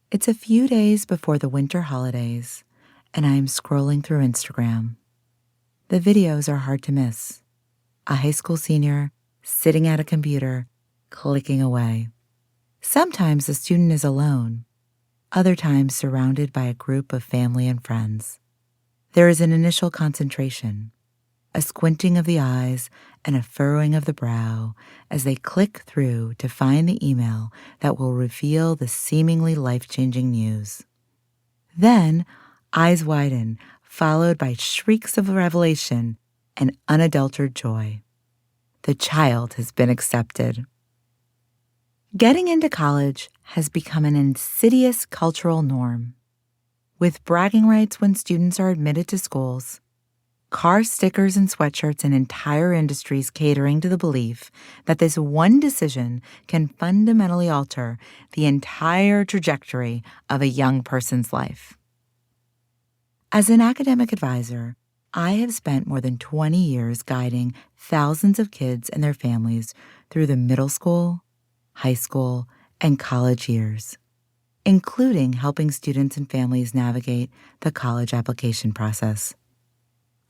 It's a few days before the winter holidays, and I am scrolling through Instagram. The videos are hard to miss. A high school senior sitting at a computer, clicking away. Sometimes the student is alone, other times surrounded by a group of family and friends. There is an initial concentration, a squinting of the eyes and a furrowing of the brow as they click through to find the email that will reveal the seemingly life-changing news. Then, eyes widen, followed by shrieks of revelation and unadulterated joy. The child has been accepted. Getting into college has become an insidious cultural norm. With bragging rights when students are admitted to schools, car stickers and sweatshirts and entire industries catering to the belief that this one decision can fundamentally alter the entire trajectory of a young person's life. As an academic advisor, I have spent more than 20 years guiding thousands of kids and their families through the middle school, high school, and college years, including helping students and families navigate the college application process.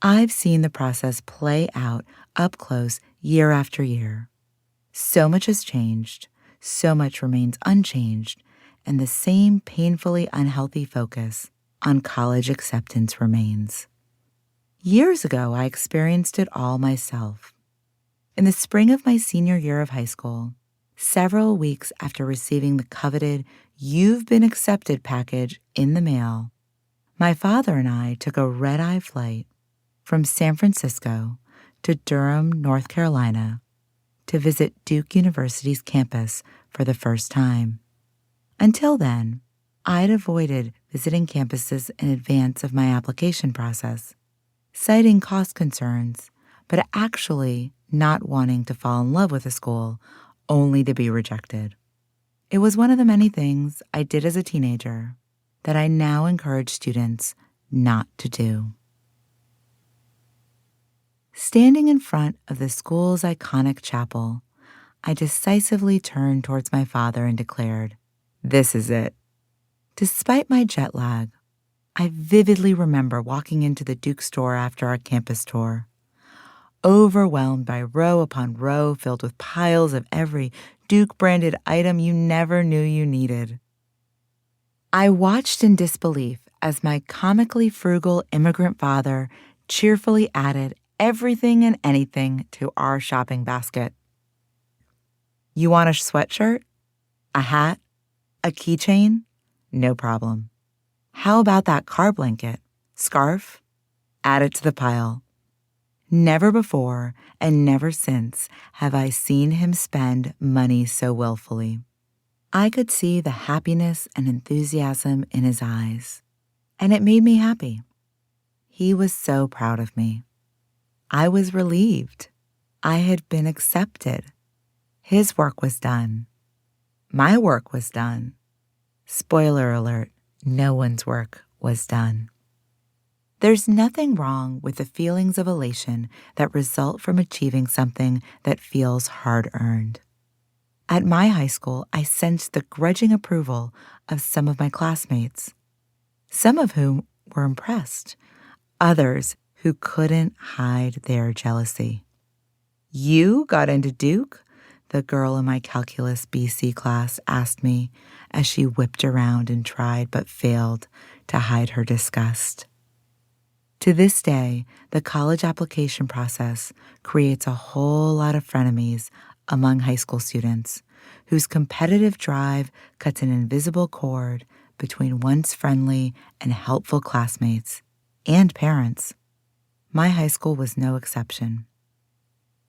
I've seen the process play out up close year after year. So much has changed, so much remains unchanged, and the same painfully unhealthy focus on college acceptance remains. Years ago, I experienced it all myself. In the spring of my senior year of high school, several weeks after receiving the coveted "You've been accepted" package in the mail, my father and I took a red-eye flight from San Francisco to Durham, North Carolina, to visit Duke University's campus for the first time. Until then, I'd avoided visiting campuses in advance of my application process, citing cost concerns, but actually not wanting to fall in love with a school only to be rejected. It was one of the many things I did as a teenager that I now encourage students not to do. Standing in front of the school's iconic chapel, I decisively turned towards my father and declared, "This is it." Despite my jet lag, I vividly remember walking into the Duke store after our campus tour, overwhelmed by row upon row filled with piles of every Duke-branded item you never knew you needed. I watched in disbelief as my comically frugal immigrant father cheerfully added everything and anything to our shopping basket. You want a sweatshirt? A hat? A keychain? No problem. How about that car blanket? Scarf? Add it to the pile. Never before and never since have I seen him spend money so willfully. I could see the happiness and enthusiasm in his eyes, and it made me happy. He was so proud of me. I was relieved. I had been accepted. His work was done. My work was done. Spoiler alert, no one's work was done. There's nothing wrong with the feelings of elation that result from achieving something that feels hard-earned. At my high school, I sensed the grudging approval of some of my classmates, some of whom were impressed, others who couldn't hide their jealousy. "You got into Duke?" the girl in my calculus BC class asked me as she whipped around and tried but failed to hide her disgust. To this day, the college application process creates a whole lot of frenemies among high school students whose competitive drive cuts an invisible cord between once friendly and helpful classmates and parents. My high school was no exception.